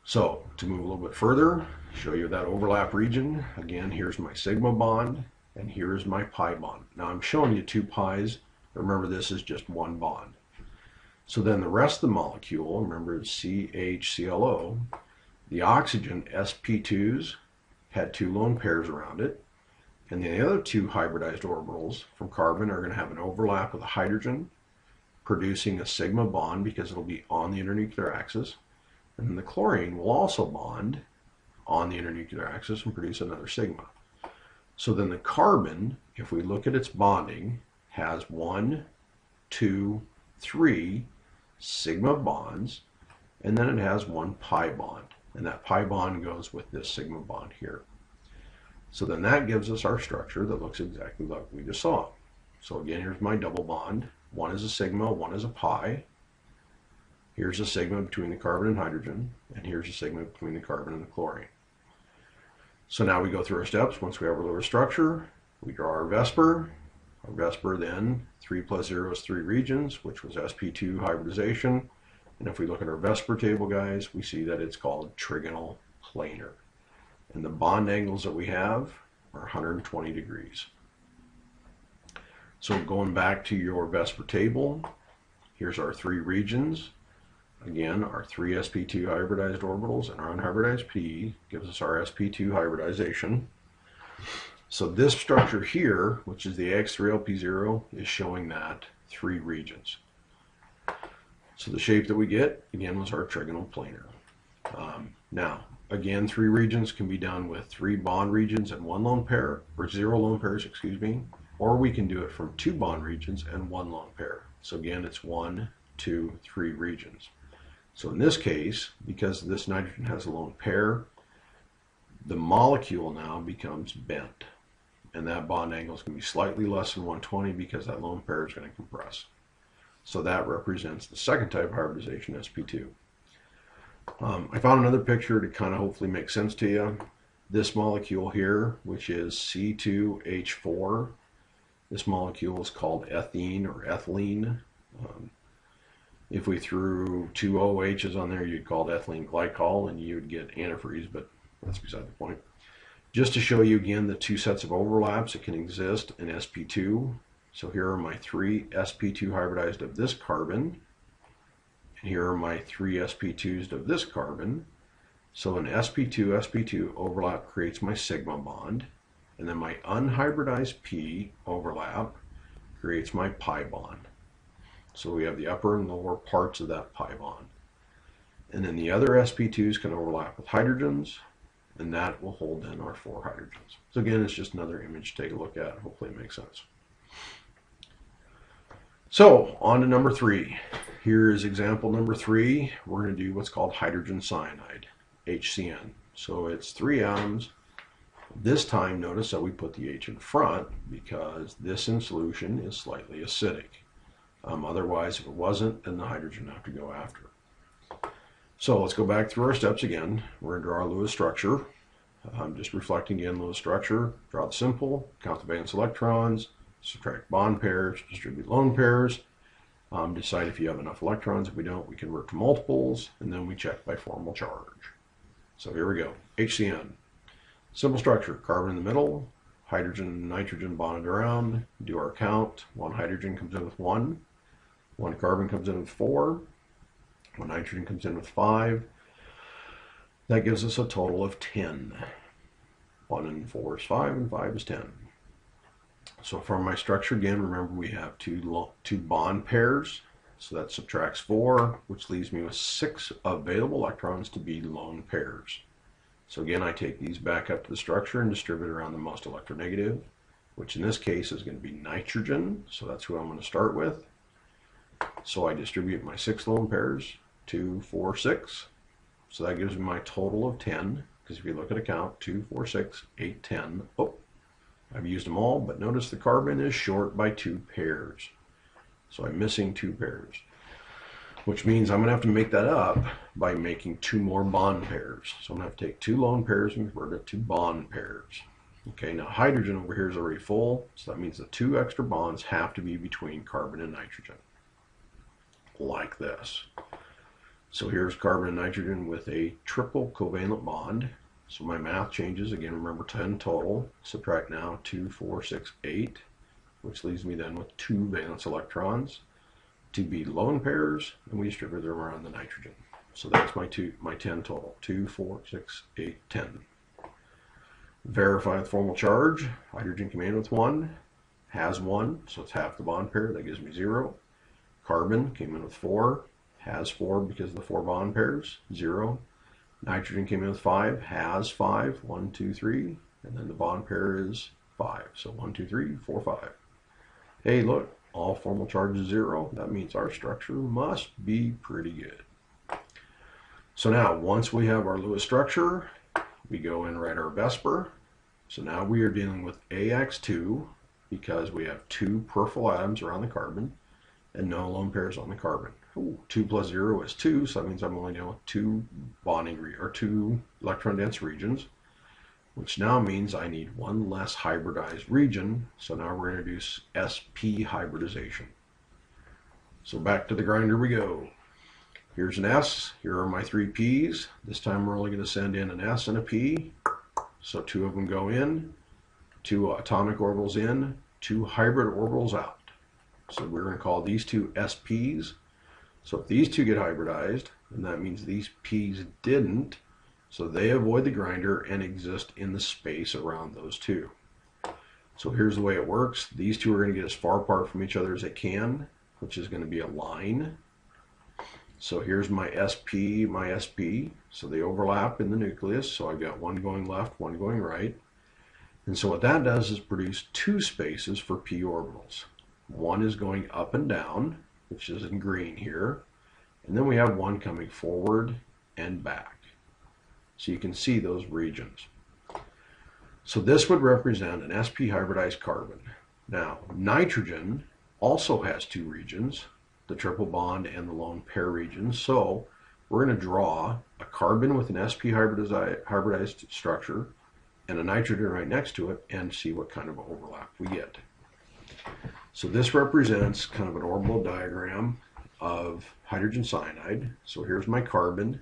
So to move a little bit further, show you that overlap region. Again, here's my sigma bond and here's my pi bond. Now I'm showing you two pi's. Remember, this is just one bond. So then the rest of the molecule, remember, it's CHClO. The oxygen sp2s had two lone pairs around it, and the other two hybridized orbitals from carbon are going to have an overlap with a hydrogen, producing a sigma bond because it'll be on the internuclear axis, and then the chlorine will also bond on the internuclear axis and produce another sigma. So then the carbon, if we look at its bonding, has 1, 2, 3 sigma bonds, and then it has one pi bond. And that pi bond goes with this sigma bond here. So then that gives us our structure that looks exactly like we just saw. So again, here's my double bond. One is a sigma, one is a pi. Here's a sigma between the carbon and hydrogen, and here's a sigma between the carbon and the chlorine. So now we go through our steps. Once we have our little structure, we draw our Vsepr. Our Vsepr then, 3 plus 0 is 3 regions, which was sp2 hybridization. And if we look at our Vsepr table, guys, we see that it's called trigonal planar. And the bond angles that we have are 120 degrees. So going back to your Vsepr table, here's our 3 regions. Again, our 3 sp2 hybridized orbitals and our unhybridized P gives us our sp2 hybridization. So this structure here, which is the X3LP0, is showing that 3 regions. So the shape that we get, again, was our trigonal planar. Now, again, 3 regions can be done with 3 bond regions and 1 lone pair, or 0 lone pairs, excuse me, or we can do it from 2 bond regions and 1 lone pair. So again, it's 1, 2, 3 regions. So in this case, because this nitrogen has a lone pair, the molecule now becomes bent. And that bond angle is going to be slightly less than 120 because that lone pair is going to compress. So that represents the second type of hybridization, sp2. I found another picture to kind of hopefully make sense to you. This molecule here, which is C2H4, this molecule is called ethene or ethylene. If we threw 2 OHs on there, you'd call it ethylene glycol and you would get antifreeze, but that's beside the point. Just to show you again the 2 sets of overlaps that can exist in sp2. So here are my 3 sp2 hybridized of this carbon, and here are my 3 sp2s of this carbon. So an sp2 overlap creates my sigma bond, and then my unhybridized P overlap creates my pi bond. So we have the upper and lower parts of that pi bond. And then the other sp2s can overlap with hydrogens, and that will hold in our 4 hydrogens. So again, it's just another image to take a look at. Hopefully it makes sense. So on to number 3. Here is example number 3. We're going to do what's called hydrogen cyanide, HCN. So it's 3 atoms. This time, notice that we put the H in front because this in solution is slightly acidic. Otherwise, if it wasn't, then the hydrogen would have to go after. So let's go back through our steps again. We're going to draw our Lewis structure. Just reflecting again Lewis structure. Draw the symbol, count the valence electrons, subtract bond pairs, distribute lone pairs, decide if you have enough electrons. If we don't, we convert to multiples, and then we check by formal charge. So here we go. HCN. Simple structure, carbon in the middle, hydrogen and nitrogen bonded around, do our count, one hydrogen comes in with 1, one carbon comes in with 4, one nitrogen comes in with 5. That gives us a total of 10. 1 and 4 is 5 and 5 is 10. So from my structure again, remember we have two bond pairs, so that subtracts 4, which leaves me with 6 available electrons to be lone pairs. So again, I take these back up to the structure and distribute around the most electronegative, which in this case is going to be nitrogen, so that's who I'm going to start with. So I distribute my 6 lone pairs, 2, 4, 6. So that gives me my total of 10, because if you look at a count, 2, 4, 6, 8, 10. Oh, I've used them all, but notice the carbon is short by 2 pairs. So I'm missing 2 pairs, which means I'm going to have to make that up by making 2 more bond pairs. So I'm going to have to take 2 lone pairs and convert it to bond pairs. Okay, now hydrogen over here is already full, so that means the 2 extra bonds have to be between carbon and nitrogen, like this. So here's carbon and nitrogen with a triple covalent bond. So my math changes. Again, remember 10 total. Subtract now 2, 4, 6, 8, which leaves me then with 2 valence electrons to be lone pairs, and we distribute them around the nitrogen. So that's my 10 total. 2, 4, 6, 8, 10. Verify the formal charge. Hydrogen came in with 1, has 1, so it's half the bond pair. That gives me 0. Carbon came in with 4, has 4 because of the 4 bond pairs, 0. Nitrogen came in with 5, has 5, 1, 2, 3, and then the bond pair is 5. So 1, 2, 3, 4, 5. Hey, look, all formal charge is 0. That means our structure must be pretty good. So now, once we have our Lewis structure, we go and write our Vsepr. So now we are dealing with AX2 because we have 2 peripheral atoms around the carbon and no lone pairs on the carbon. Ooh, 2 plus 0 is 2, so that means I'm only dealing with 2 2 electron-dense regions, which now means I need 1 less hybridized region. So now we're going to introduce sp hybridization. So back to the grinder we go. Here's an S, here are my 3 P's. This time we're only going to send in an S and a P. So 2 of them go in, 2 atomic orbitals in, 2 hybrid orbitals out. So we're going to call these 2 SPs. So if these 2 get hybridized, then that means these P's didn't, so they avoid the grinder and exist in the space around those 2. So here's the way it works. These 2 are going to get as far apart from each other as they can, which is going to be a line. So here's my SP, my SP. So they overlap in the nucleus. So I've got one going left, one going right. And so what that does is produce 2 spaces for p orbitals. One is going up and down, which is in green here. And then we have one coming forward and back. So you can see those regions. So this would represent an sp hybridized carbon. Now, nitrogen also has 2 regions, the triple bond and the lone pair regions. So we're going to draw a carbon with an sp hybridized structure and a nitrogen right next to it and see what kind of overlap we get. So this represents kind of an orbital diagram of hydrogen cyanide. So here's my carbon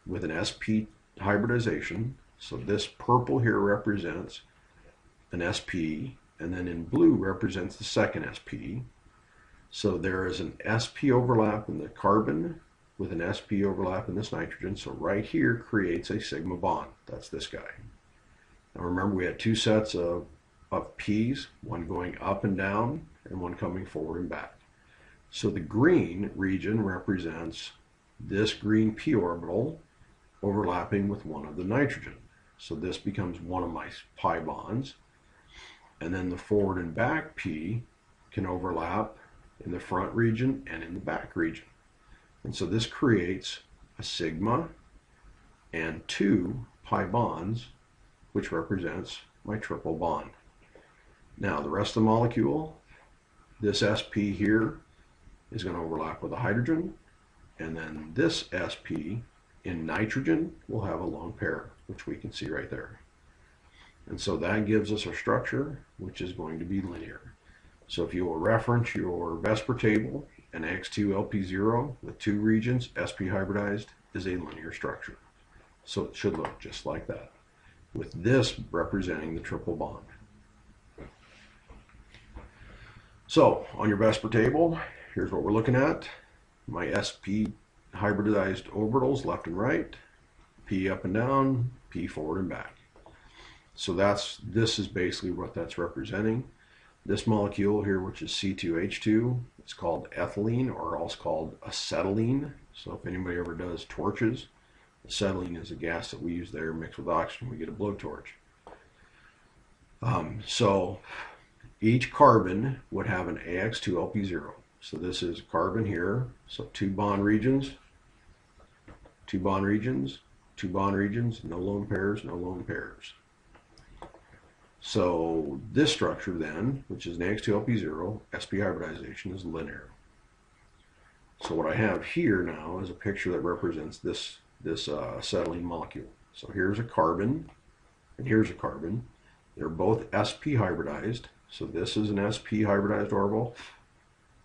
with an sp hybridization. So this purple here represents an sp, and then in blue represents the second sp. So there is an sp overlap in the carbon with an sp overlap in this nitrogen. So right here creates a sigma bond. That's this guy. Now remember, we had 2 sets of P's, one going up and down and one coming forward and back. So the green region represents this green p orbital overlapping with one of the nitrogen. So this becomes one of my pi bonds. And then the forward and back p can overlap in the front region and in the back region. And so this creates a sigma and 2 pi bonds, which represents my triple bond. Now the rest of the molecule, this sp here is going to overlap with a hydrogen, and then this sp in nitrogen will have a lone pair, which we can see right there. And so that gives us our structure, which is going to be linear. So if you will reference your Vsepr table, an X2LP0 with 2 regions, sp hybridized, is a linear structure. So it should look just like that. with this representing the triple bond. So on your Vsepr table, here's what we're looking at. My sp hybridized orbitals left and right, p up and down, p forward and back. So this is basically what that's representing. This molecule here, which is C2H2, is called ethylene, or also called acetylene. So if anybody ever does torches, acetylene is a gas that we use there mixed with oxygen. We get a blowtorch. So each carbon would have an AX2LP0. So this is carbon here. So two bond regions, two bond regions, two bond regions, no lone pairs, no lone pairs. So this structure then, which is an AX2LP0, sp hybridization is linear. So what I have here now is a picture that represents this acetylene molecule. So here's a carbon, and here's a carbon. They're both sp hybridized. So this is an sp hybridized orbital.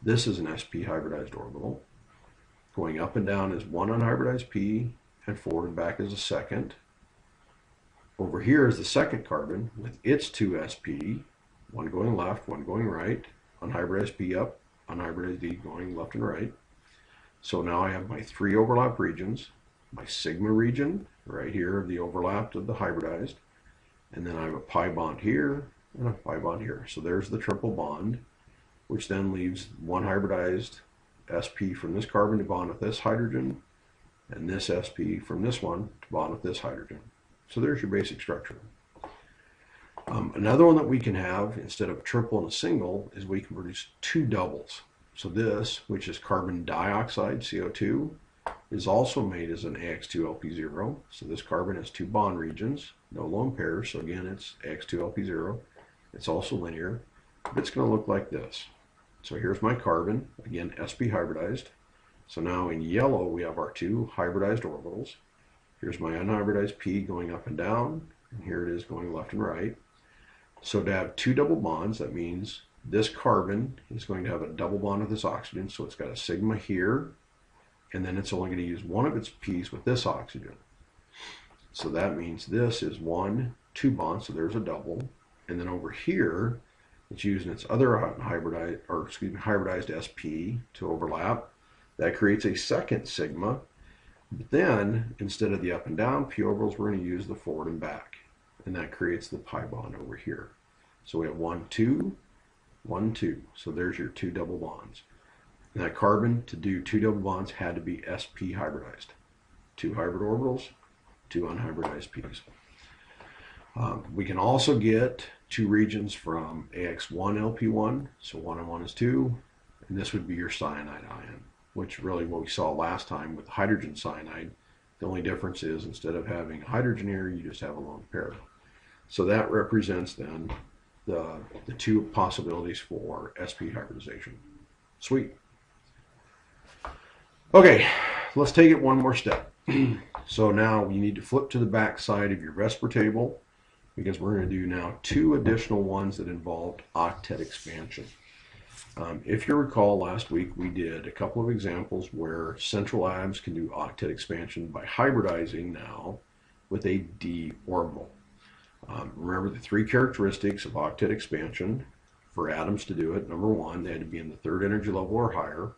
This is an sp hybridized orbital. Going up and down is one unhybridized p, and forward and back is a second. Over here is the second carbon with its two sp, one going left, one going right, unhybridized p up, unhybridized d going left and right. So now I have my three overlap regions, my sigma region right here, the overlap of the hybridized, and then I have a pi bond here and a pi bond here. So there's the triple bond, which then leaves one hybridized sp from this carbon to bond with this hydrogen, and this sp from this one to bond with this hydrogen. So there's your basic structure. Another one that we can have instead of a triple and a single is we can produce two doubles. So this, which is carbon dioxide, CO2, is also made as an AX2LP0. So this carbon has two bond regions, no lone pairs. So again, it's AX2LP0. It's also linear, but it's going to look like this. So here's my carbon, again, sp hybridized. So now in yellow, we have our two hybridized orbitals. Here's my unhybridized p going up and down, and here it is going left and right. So to have two double bonds, that means this carbon is going to have a double bond with this oxygen, so it's got a sigma here, and then it's only going to use one of its p's with this oxygen. So that means this is 1, 2 bonds, so there's a double, and then over here, it's using its other hybridized sp to overlap. That creates a second sigma. But then, instead of the up and down p orbitals, we're going to use the forward and back. And that creates the pi bond over here. So we have 1, 2, 1, 2. So there's your two double bonds. And that carbon, to do two double bonds, had to be sp hybridized. Two hybrid orbitals, two unhybridized p's. We can also get two regions from AX1LP1. So 1 and 1 is 2. And this would be your cyanide ion, which really what we saw last time with hydrogen cyanide. The only difference is instead of having a hydrogen here, you just have a lone pair. So that represents then the two possibilities for sp hybridization. Sweet. Okay, let's take it one more step. So now you need to flip to the back side of your Vsepr table, because we're going to do now two additional ones that involved octet expansion. If you recall, last week we did a couple of examples where central atoms can do octet expansion by hybridizing now with a d orbital. Remember the three characteristics of octet expansion for atoms to do it. Number one, they had to be in the third energy level or higher.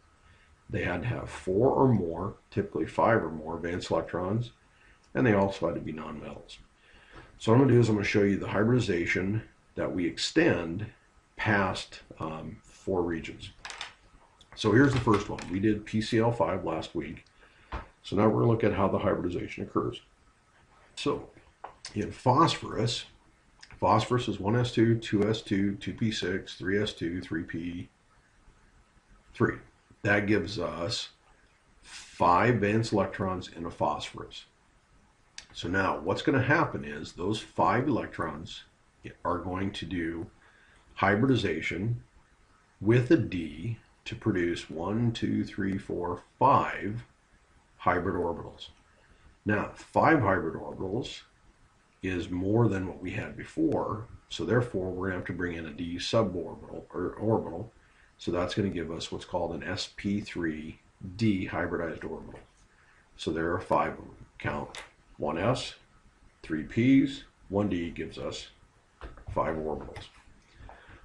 They had to have 4 or more, typically 5 or more valence electrons, and they also had to be nonmetals. So what I'm going to do is I'm going to show you the hybridization that we extend past 4 regions. So here's the first one. We did PCl5 last week. So now we're going to look at how the hybridization occurs. So in phosphorus, phosphorus is 1s2, 2s2, 2p6, 3s2, 3p3. That gives us 5 valence electrons in a phosphorus. So now what's going to happen is those 5 electrons are going to do hybridization with a d to produce 1, 2, 3, 4, 5 hybrid orbitals. Now 5 hybrid orbitals is more than what we had before, so therefore we're going to have to bring in a d suborbital or orbital. So that's going to give us what's called an sp3d hybridized orbital. So there are 5 of them. Count 1s, 3p's, 1d gives us 5 orbitals.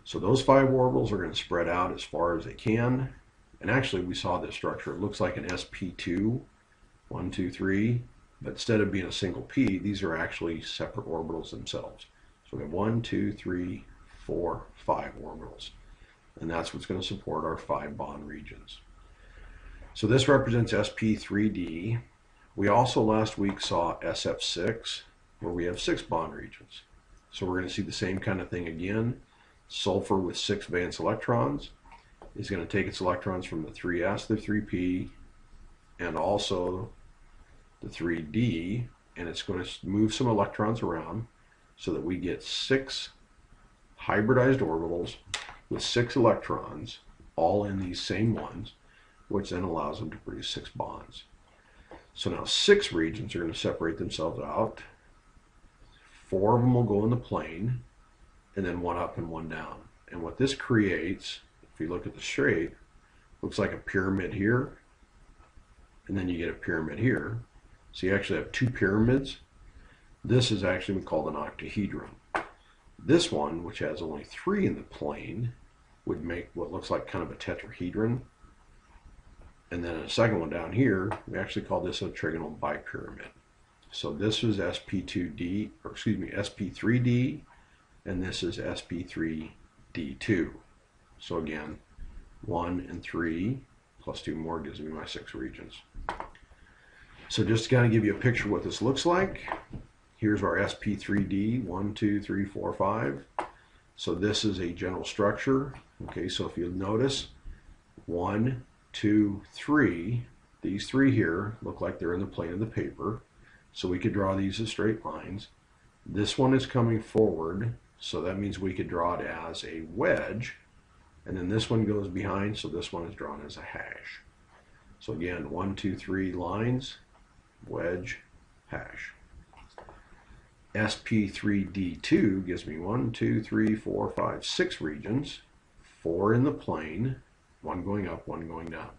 So those 5 orbitals are going to spread out as far as they can. And actually, we saw this structure. It looks like an sp2, 1, 2, 3. But instead of being a single p, these are actually separate orbitals themselves. So we have 1, 2, 3, 4, 5 orbitals. And that's what's going to support our 5 bond regions. So this represents sp3d. We also last week saw sf6, where we have 6 bond regions. So we're going to see the same kind of thing again. Sulfur with 6 valence electrons is going to take its electrons from the 3s to the 3p and also the 3d, and it's going to move some electrons around so that we get 6 hybridized orbitals with 6 electrons all in these same ones, which then allows them to produce 6 bonds. So now 6 regions are going to separate themselves out. 4 of them will go in the plane, and then 1 up and 1 down. And what this creates, if you look at the shape, looks like a pyramid here, and then you get a pyramid here. So you actually have 2 pyramids. This is actually called an octahedron. This one, which has only 3 in the plane, would make what looks like kind of a tetrahedron. And then a second one down here, we actually call this a trigonal bipyramid. So this is sp2d, or excuse me, sp3d, and this is sp3d2. So again, 1 and 3 plus 2 more gives me my 6 regions. So just to kind of give you a picture of what this looks like, here's our sp3d, 1, 2, 3, 4, 5. So this is a general structure. Okay, so if you'll notice, 1, 2, 3, these 3 here look like they're in the plane of the paper. So we could draw these as straight lines. This one is coming forward, so that means we could draw it as a wedge. And then this one goes behind, so this one is drawn as a hash. So again, 1, 2, 3 lines, wedge, hash. sp3d2 gives me 1, 2, 3, 4, 5, 6 regions, 4 in the plane, 1 going up, 1 going down.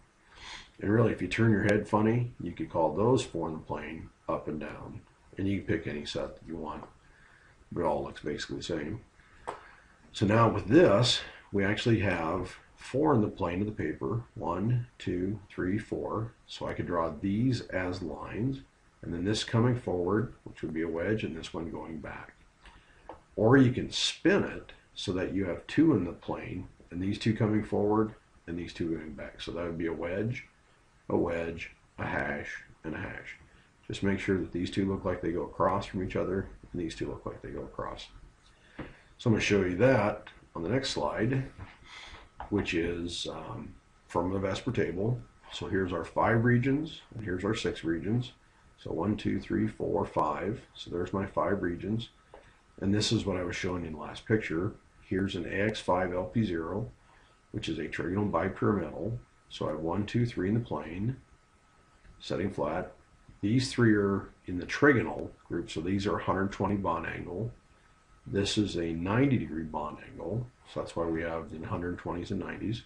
And really, if you turn your head funny, you could call those 4 in the plane up and down. And you can pick any set that you want, but it all looks basically the same. So now with this, we actually have 4 in the plane of the paper, 1, 2, 3, 4. So I could draw these as lines, and then this coming forward, which would be a wedge, and this one going back. Or you can spin it so that you have 2 in the plane, and these 2 coming forward, and these 2 going back. So that would be a wedge, a hash, and a hash. Just make sure that these 2 look like they go across from each other, and these 2 look like they go across. So I'm going to show you that on the next slide, which is from the Vsepr table. So here's our 5 regions, and here's our 6 regions. So 1, 2, 3, 4, 5. So there's my 5 regions. And this is what I was showing you in the last picture. Here's an AX5LP0, which is a trigonal bipyramidal. So I have 1, 2, 3 in the plane, setting flat. These 3 are in the trigonal group, so these are 120 bond angle. This is a 90-degree bond angle, so that's why we have the 120s and 90s.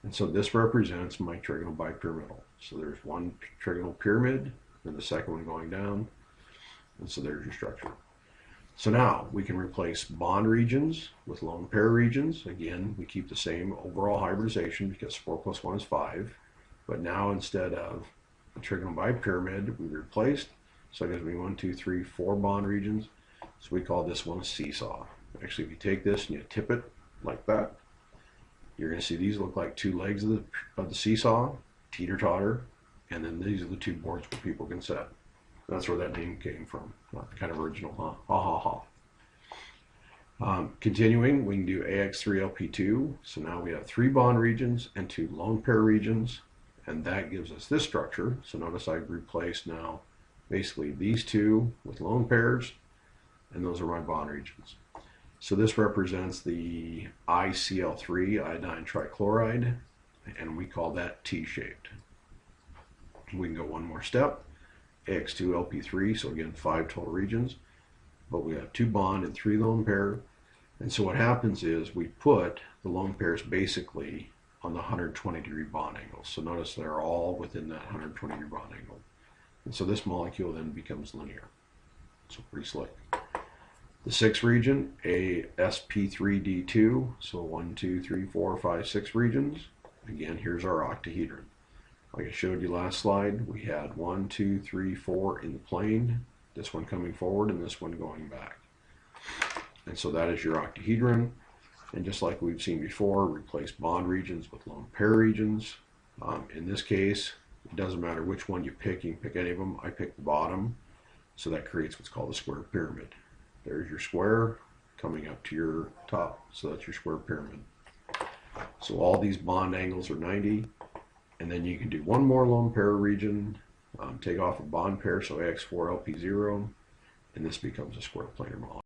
And so this represents my trigonal bipyramidal. So there's one trigonal pyramid, and the second one going down, and so there's your structure. So now we can replace bond regions with lone pair regions. Again, we keep the same overall hybridization because 4 plus 1 is 5. But now instead of the trigonal bipyramid, we replaced. So it gives me 1, 2, 3, 4 bond regions. So we call this one a seesaw. Actually, if you take this and you tip it like that, you're going to see these look like 2 legs of the seesaw, teeter-totter, and then these are the 2 boards where people can sit. That's where that name came from. Kind of original, huh? Ha ha ha. Continuing, we can do AX3LP2. So now we have 3 bond regions and 2 lone pair regions, and that gives us this structure. So notice I've replaced now basically these 2 with lone pairs, and those are my bond regions. So this represents the ICl3, iodine trichloride, and we call that T-shaped. We can go one more step. AX2LP3, so again 5 total regions, but we have 2 bond and 3 lone pair. And so what happens is we put the lone pairs basically on the 120-degree bond angle. So notice they're all within that 120-degree bond angle. And so this molecule then becomes linear. So pretty slick. The sixth region, ASP3D2, so 1, 2, 3, 4, 5, 6 regions. Again, here's our octahedron. Like I showed you last slide, we had 1, 2, 3, 4 in the plane, this one coming forward and this one going back. And so that is your octahedron. And just like we've seen before, replace bond regions with lone pair regions. In this case, it doesn't matter which one you can pick any of them. I picked the bottom, so that creates what's called a square pyramid. There's your square coming up to your top, so that's your square pyramid. So all these bond angles are 90, and then you can do one more lone pair region, take off a bond pair, so AX4LP0, and this becomes a square planar model.